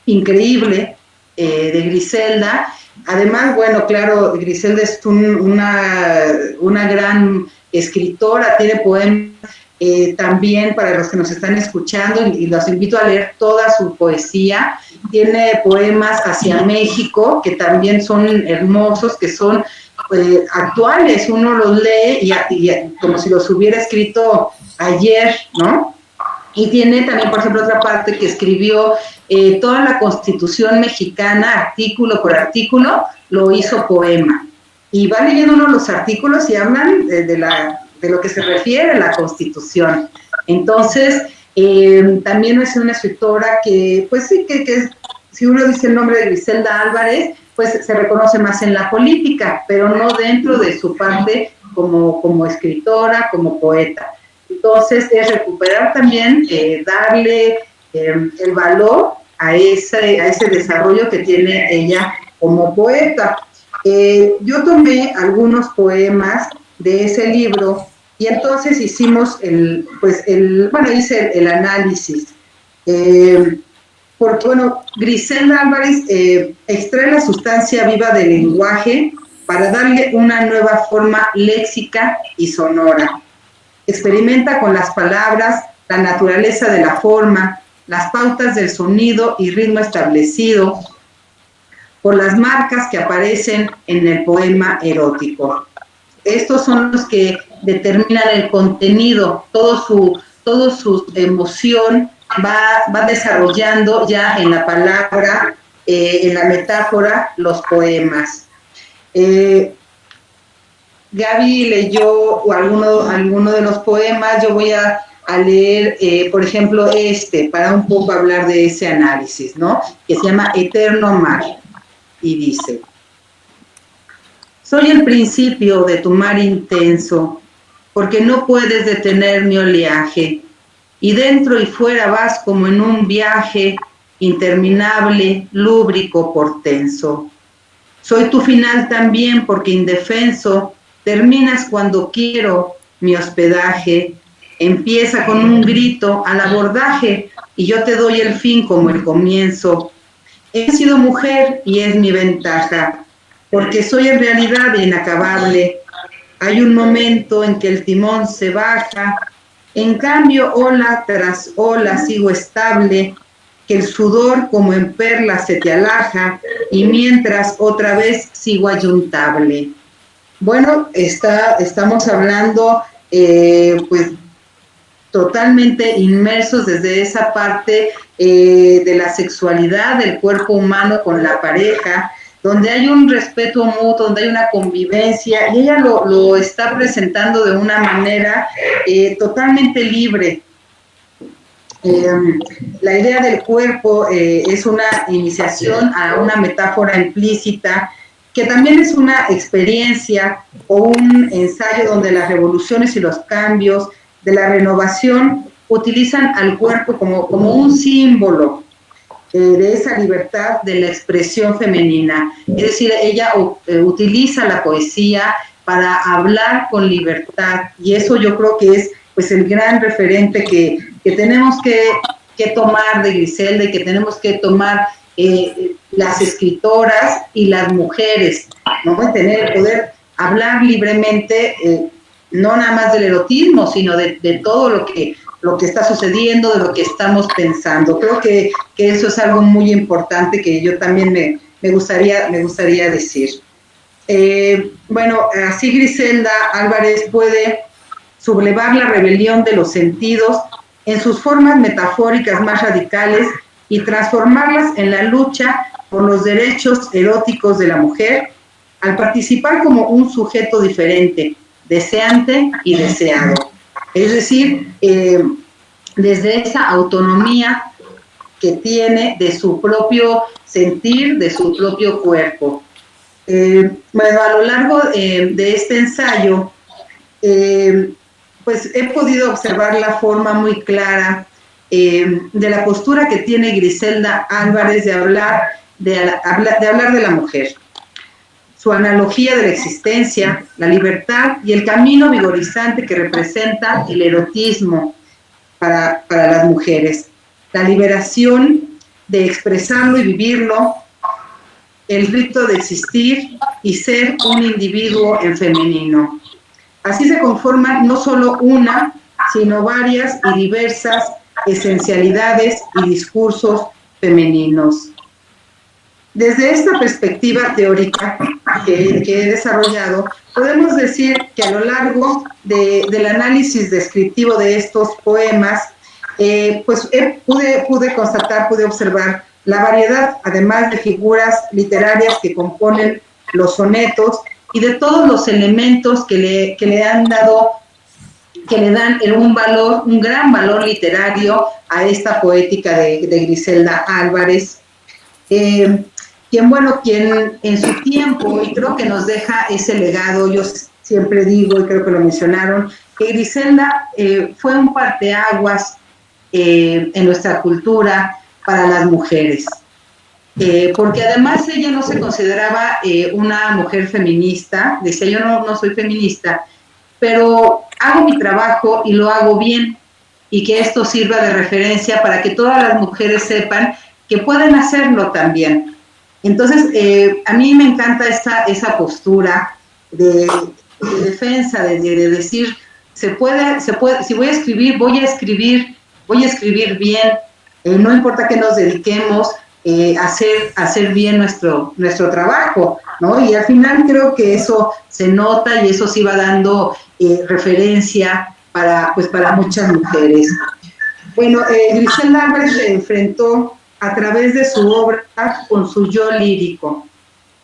increíble de Griselda. Además, bueno, claro, Griselda es una gran escritora, tiene poemas también para los que nos están escuchando, y los invito a leer toda su poesía. Tiene poemas hacia México que también son hermosos, que son actuales, uno los lee y como si los hubiera escrito ayer, ¿no? Y tiene también, por ejemplo, otra parte que escribió toda la Constitución mexicana, artículo por artículo, lo hizo poema. Y va leyendo uno los artículos y hablan de lo que se refiere a la Constitución. Entonces, también es una escritora que, pues sí, que si uno dice el nombre de Griselda Álvarez, pues se reconoce más en la política, pero no dentro de su parte como escritora, como poeta. Entonces, es recuperar también, darle el valor a ese desarrollo que tiene ella como poeta. Yo tomé algunos poemas de ese libro y entonces hicimos hice el análisis. Porque, bueno, Griselda Álvarez extrae la sustancia viva del lenguaje para darle una nueva forma léxica y sonora. Experimenta con las palabras la naturaleza de la forma, las pautas del sonido y ritmo establecido por las marcas que aparecen en el poema erótico. Estos son los que determinan el contenido, toda su emoción va desarrollando ya en la palabra, en la metáfora, los poemas. Gaby leyó alguno de los poemas, yo voy a leer, por ejemplo, para un poco hablar de ese análisis, ¿no? Que se llama Eterno Mar, y dice: soy el principio de tu mar intenso, porque no puedes detener mi oleaje, y dentro y fuera vas como en un viaje interminable, lúbrico, portenso. Soy tu final también, porque indefenso terminas cuando quiero mi hospedaje, empieza con un grito al abordaje, y yo te doy el fin como el comienzo. He sido mujer y es mi ventaja, porque soy en realidad inacabable. Hay un momento en que el timón se baja, en cambio ola tras ola sigo estable, que el sudor como en perlas se te alaja, y mientras otra vez sigo ayuntable. Bueno, estamos hablando pues totalmente inmersos desde esa parte de la sexualidad del cuerpo humano con la pareja, donde hay un respeto mutuo, donde hay una convivencia, y ella lo está presentando de una manera totalmente libre. La idea del cuerpo es una iniciación a una metáfora implícita, que también es una experiencia o un ensayo donde las revoluciones y los cambios de la renovación utilizan al cuerpo como un símbolo de esa libertad de la expresión femenina. Es decir, ella utiliza la poesía para hablar con libertad, y eso yo creo que es pues el gran referente que tenemos que tomar de Griselda, y que tenemos que tomar las escritoras y las mujeres, ¿no? Poder hablar libremente, no nada más del erotismo, sino de todo lo que está sucediendo, de lo que estamos pensando. Creo que eso es algo muy importante que yo también me gustaría decir. Bueno, así Griselda Álvarez puede sublevar la rebelión de los sentidos en sus formas metafóricas más radicales y transformarlas en la lucha por los derechos eróticos de la mujer, al participar como un sujeto diferente, deseante y deseado. Es decir, desde esa autonomía que tiene de su propio sentir, de su propio cuerpo. Bueno, a lo largo de este ensayo, pues he podido observar la forma muy clara de la postura que tiene Griselda Álvarez de hablar de la mujer. Su analogía de la existencia, la libertad y el camino vigorizante que representa el erotismo para las mujeres. La liberación de expresarlo y vivirlo, el rito de existir y ser un individuo en femenino. Así se conforman no solo una, sino varias y diversas esencialidades y discursos femeninos. Desde esta perspectiva teórica que he desarrollado, podemos decir que a lo largo del análisis descriptivo de estos poemas, pude constatar, pude observar la variedad, además de figuras literarias que componen los sonetos y de todos los elementos que le han dado, que le dan un gran valor literario a esta poética de Griselda Álvarez, quien en su tiempo, y creo que nos deja ese legado. Yo siempre digo, y creo que lo mencionaron, que Griselda fue un parteaguas en nuestra cultura para las mujeres. Porque además ella no se consideraba una mujer feminista, decía yo no soy feminista, pero hago mi trabajo y lo hago bien, y que esto sirva de referencia para que todas las mujeres sepan que pueden hacerlo también. Entonces, a mí me encanta esa postura de defensa, de decir, se puede, si voy a escribir, voy a escribir bien, no importa que nos dediquemos, hacer bien nuestro trabajo, ¿no? Y al final creo que eso se nota y eso sí va dando referencia para muchas mujeres. Bueno, Griselda Álvarez se enfrentó a través de su obra con su yo lírico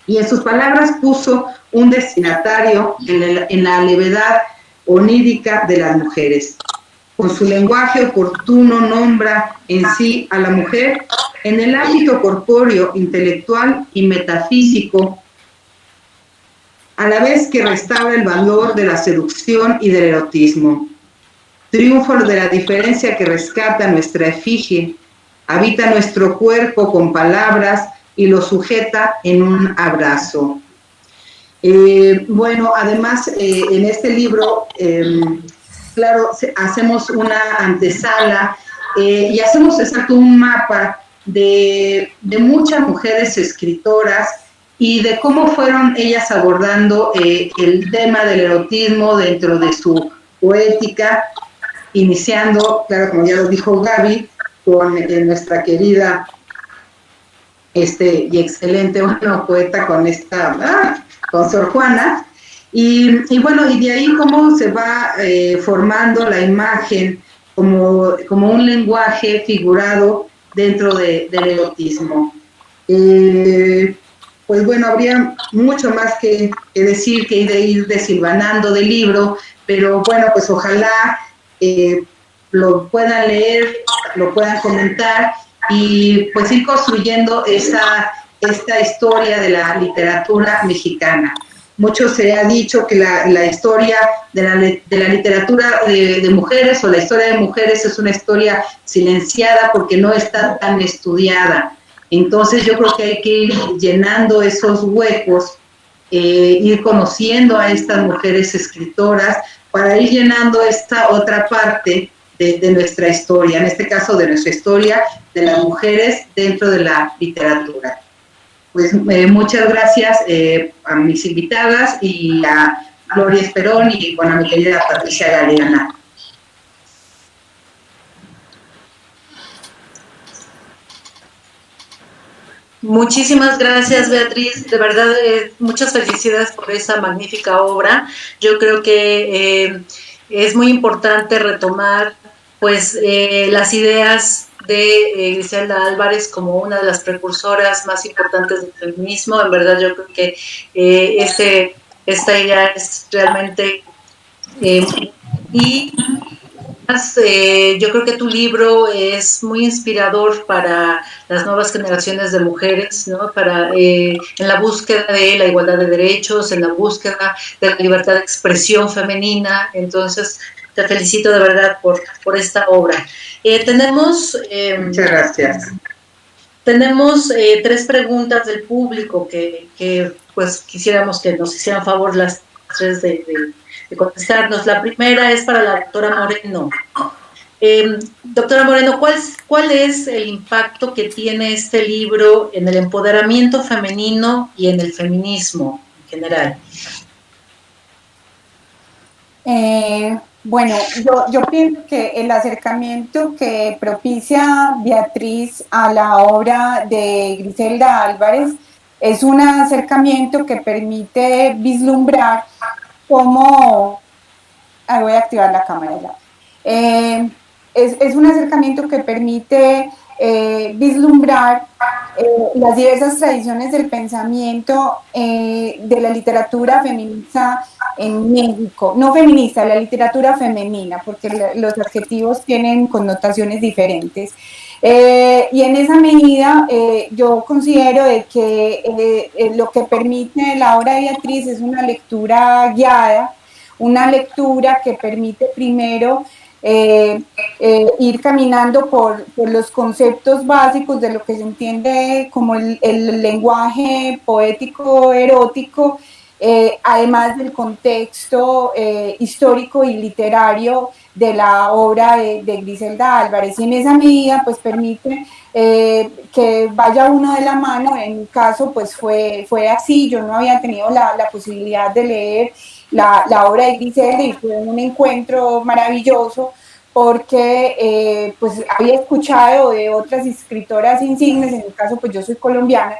y en sus palabras puso un destinatario en la levedad onírica de las mujeres. Con su lenguaje oportuno nombra en sí a la mujer en el ámbito corpóreo, intelectual y metafísico, a la vez que restaura el valor de la seducción y del erotismo. Triunfo de la diferencia que rescata nuestra efigie, habita nuestro cuerpo con palabras y lo sujeta en un abrazo. Bueno, además en este libro, claro, hacemos una antesala y hacemos exacto un mapa de muchas mujeres escritoras y de cómo fueron ellas abordando el tema del erotismo dentro de su poética, iniciando, claro, como ya lo dijo Gaby, con nuestra querida y excelente, bueno, poeta con Sor Juana, y bueno, y de ahí cómo se va formando la imagen como un lenguaje figurado dentro del erotismo. Pues bueno, habría mucho más que decir, que ir desilvanando del libro, pero bueno, pues ojalá lo puedan leer, lo puedan comentar y pues ir construyendo esta historia de la literatura mexicana. Mucho se ha dicho que la historia de la literatura de mujeres o la historia de mujeres es una historia silenciada porque no está tan estudiada. Entonces yo creo que hay que ir llenando esos huecos, ir conociendo a estas mujeres escritoras para ir llenando esta otra parte de nuestra historia, en este caso de nuestra historia de las mujeres dentro de la literatura. Pues muchas gracias a mis invitadas y a Gloria Esperón y bueno, a mi querida Patricia Galeana. Muchísimas gracias, Beatriz. De verdad, muchas felicidades por esa magnífica obra. Yo creo que es muy importante retomar pues las ideas de Griselda Álvarez como una de las precursoras más importantes del feminismo. En verdad, yo creo que esta idea es realmente y yo creo que tu libro es muy inspirador para las nuevas generaciones de mujeres, ¿no? En la búsqueda de la igualdad de derechos, en la búsqueda de la libertad de expresión femenina. Entonces, te felicito de verdad por esta obra. Muchas gracias. Tenemos 3 preguntas del público que pues quisiéramos que nos hicieran favor las 3 de contestarnos. La primera es para la doctora Moreno. Doctora Moreno, ¿cuál es el impacto que tiene este libro en el empoderamiento femenino y en el feminismo en general? Bueno, yo pienso que el acercamiento que propicia Beatriz a la obra de Griselda Álvarez es un acercamiento que permite vislumbrar cómo... voy a activar la cámara ya. es un acercamiento que permite vislumbrar las diversas tradiciones del pensamiento de la literatura feminista en México, no feminista, la literatura femenina, porque los adjetivos tienen connotaciones diferentes. Y en esa medida yo considero de que lo que permite la obra de Beatriz es una lectura guiada, una lectura que permite primero ir caminando por los conceptos básicos de lo que se entiende como el lenguaje poético erótico, además del contexto histórico y literario de la obra de Griselda Álvarez, y en esa medida pues permite que vaya uno de la mano. En mi caso pues fue así, yo no había tenido la posibilidad de leer la obra de Griselda y fue un encuentro maravilloso porque pues había escuchado de otras escritoras insignes, en mi caso pues yo soy colombiana,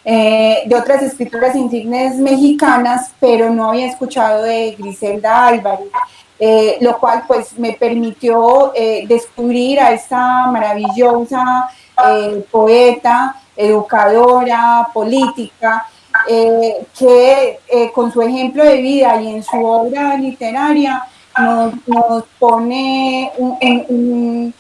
de otras escritoras insignes mexicanas, pero no había escuchado de Griselda Álvarez, lo cual pues me permitió descubrir a esta maravillosa poeta, educadora, política, que con su ejemplo de vida y en su obra literaria nos pone un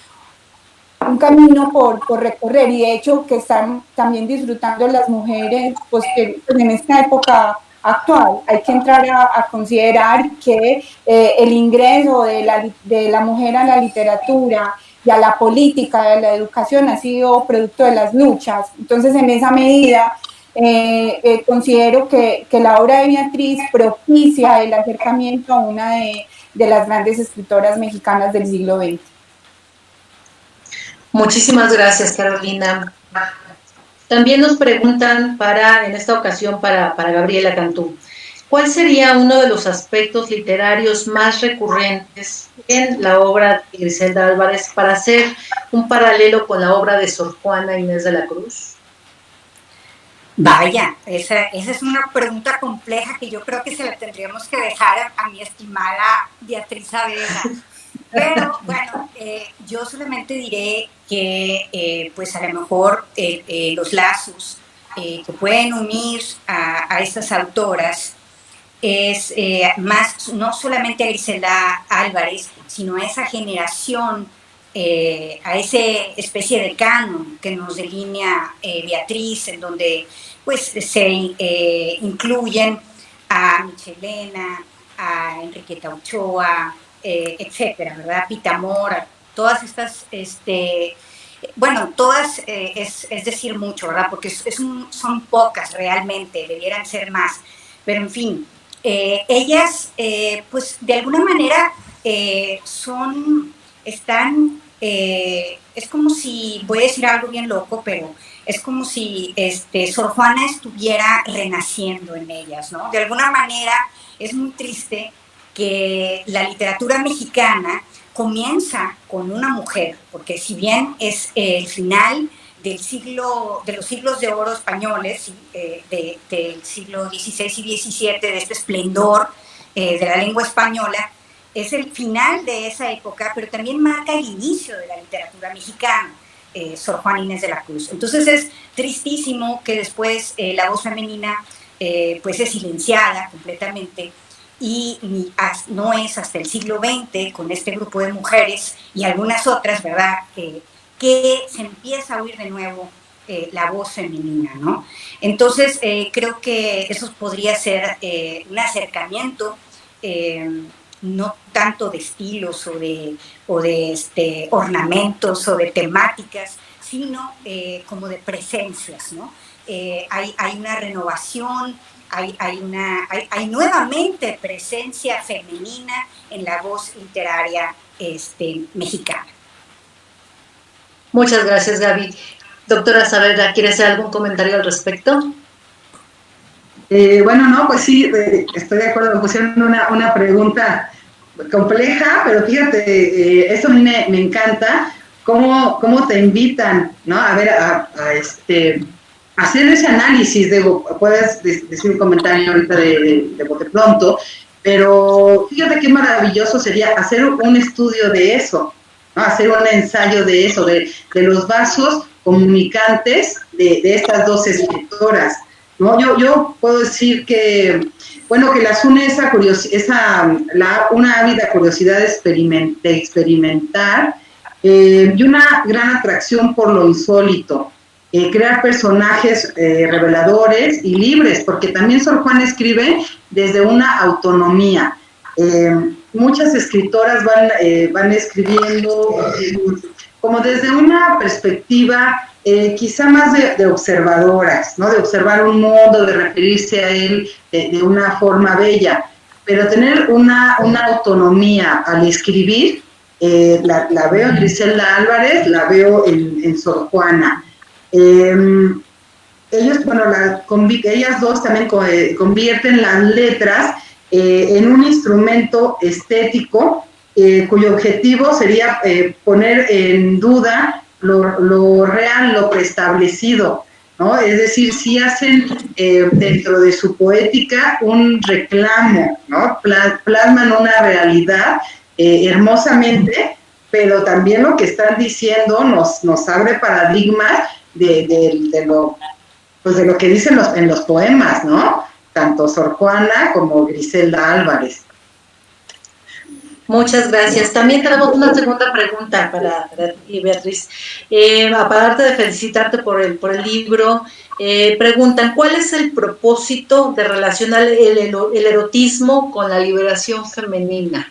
camino por recorrer, y de hecho que están también disfrutando las mujeres pues, que en esta época actual. Hay que entrar a considerar que el ingreso de la mujer a la literatura y a la política, a la educación, ha sido producto de las luchas. Entonces, en esa medida, considero que la obra de Beatriz propicia el acercamiento a una de las grandes escritoras mexicanas del siglo XX. Muchísimas gracias, Carolina. También nos preguntan en esta ocasión para Gabriela Cantú, ¿cuál sería uno de los aspectos literarios más recurrentes en la obra de Griselda Álvarez para hacer un paralelo con la obra de Sor Juana Inés de la Cruz? Vaya, esa es una pregunta compleja que yo creo que se la tendríamos que dejar a mi estimada Beatriz Saavedra. Pero bueno, yo solamente diré que pues a lo mejor los lazos que pueden unir a estas autoras es más, no solamente a Griselda Álvarez, sino a esa generación, a esa especie de canon que nos delinea Beatriz, en donde pues se incluyen a Michelena, a Enriqueta Ochoa, etcétera, ¿verdad? Pitamora, todas estas, bueno, todas es decir mucho, ¿verdad? Porque son pocas realmente, debieran ser más, pero en fin, ellas, pues de alguna manera es como si, voy a decir algo bien loco, pero es como si Sor Juana estuviera renaciendo en ellas, ¿no? De alguna manera es muy triste que la literatura mexicana comienza con una mujer, porque si bien es el final de los siglos de oro españoles, del siglo XVI y XVII, de este esplendor de la lengua española, es el final de esa época, pero también marca el inicio de la literatura mexicana, Sor Juana Inés de la Cruz. Entonces es tristísimo que después la voz femenina pues es silenciada completamente, y no es hasta el siglo XX, con este grupo de mujeres y algunas otras, ¿verdad?, que se empieza a oír de nuevo la voz femenina, ¿no? Entonces, creo que eso podría ser un acercamiento, no tanto de estilos o de ornamentos o de temáticas, sino como de presencias, ¿no? Hay una renovación, hay nuevamente presencia femenina en la voz literaria mexicana. Muchas gracias, Gaby. Doctora Saavedra, ¿quiere hacer algún comentario al respecto? Bueno, no, pues sí, estoy de acuerdo, me pusieron una pregunta compleja, pero fíjate, eso a mí me encanta, cómo te invitan, ¿no? A ver, a hacer ese análisis. Puedes decir un comentario ahorita de bote pronto, pero fíjate qué maravilloso sería hacer un estudio de eso, ¿no? Hacer un ensayo de eso, de los vasos comunicantes de estas dos escritoras, ¿no? Yo puedo decir que, bueno, que las une una ávida curiosidad de experimentar y una gran atracción por lo insólito. Crear personajes reveladores y libres, porque también Sor Juana escribe desde una autonomía. Muchas escritoras van escribiendo como desde una perspectiva quizá más de observadoras, ¿no? De observar un mundo, de referirse a él de una forma bella, pero tener una autonomía al escribir, la veo en Griselda Álvarez, la veo en Sor Juana. Ellas dos también convierten las letras en un instrumento estético cuyo objetivo sería poner en duda lo real, lo preestablecido, ¿no? Es decir, sí hacen dentro de su poética un reclamo, ¿no? Plasman una realidad hermosamente, pero también lo que están diciendo nos abre paradigmas de lo que dicen en los poemas, ¿no? Tanto Sor Juana como Griselda Álvarez. Muchas gracias. También tenemos una segunda pregunta para ti, Beatriz. Aparte de felicitarte por el libro, preguntan, ¿cuál es el propósito de relacionar el erotismo con la liberación femenina?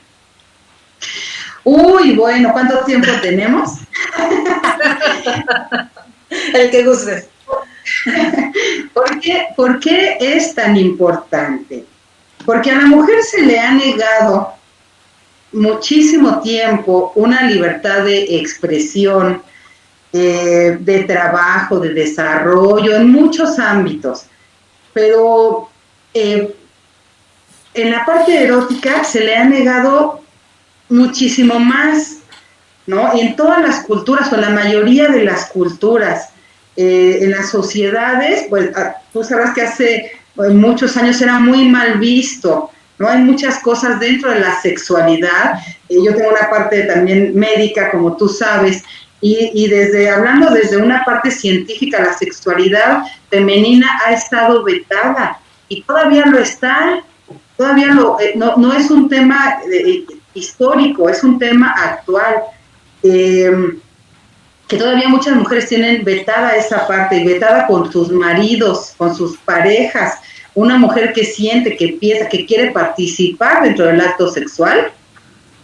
Uy, bueno, ¿cuánto tiempo tenemos? El que guste. ¿Por qué es tan importante? Porque a la mujer se le ha negado muchísimo tiempo una libertad de expresión, de trabajo, de desarrollo, en muchos ámbitos. Pero en la parte erótica se le ha negado muchísimo más, ¿no? En todas las culturas, o en la mayoría de las culturas, en las sociedades, pues tú sabes que hace muchos años era muy mal visto, ¿no? Hay muchas cosas dentro de la sexualidad. Yo tengo una parte también médica, como tú sabes, y hablando desde una parte científica, la sexualidad femenina ha estado vetada y todavía lo está. Todavía no es un tema histórico, es un tema actual. Que todavía muchas mujeres tienen vetada esa parte, y vetada con sus maridos, con sus parejas. Una mujer que siente, que piensa, que quiere participar dentro del acto sexual,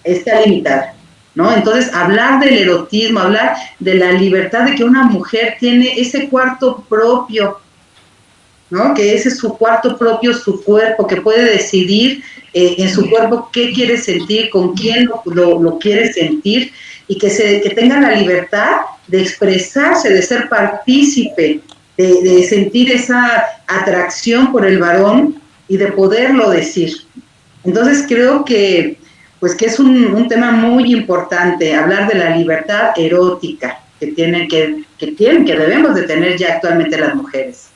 está limitada, ¿no? Entonces, hablar del erotismo, hablar de la libertad de que una mujer tiene ese cuarto propio, ¿no? Que ese es su cuarto propio, su cuerpo, que puede decidir en su cuerpo qué quiere sentir, con quién lo quiere sentir, y que tenga la libertad de expresarse, de ser partícipe, de sentir esa atracción por el varón y de poderlo decir. Entonces creo que es un tema muy importante, hablar de la libertad erótica que debemos de tener ya actualmente las mujeres.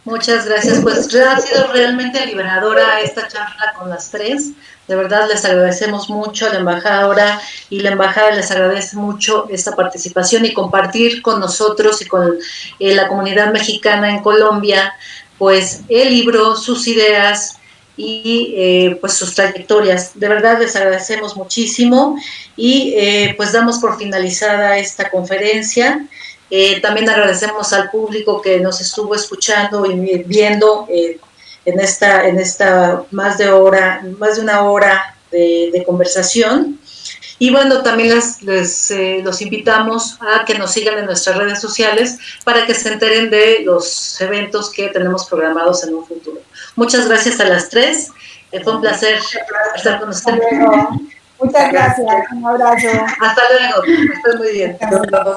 Muchas gracias, pues ha sido realmente liberadora esta charla con las tres. De verdad les agradecemos mucho a la embajadora, y la embajada les agradece mucho esta participación y compartir con nosotros y con la comunidad mexicana en Colombia, pues el libro, sus ideas y pues sus trayectorias. De verdad les agradecemos muchísimo y pues damos por finalizada esta conferencia. También agradecemos al público que nos estuvo escuchando y viendo en esta más de una hora de conversación. Y bueno, también los invitamos a que nos sigan en nuestras redes sociales para que se enteren de los eventos que tenemos programados en un futuro. Muchas gracias a las tres. Fue un placer estar con ustedes. Muchas gracias. Un abrazo. Hasta luego. Estén muy bien. Hasta luego.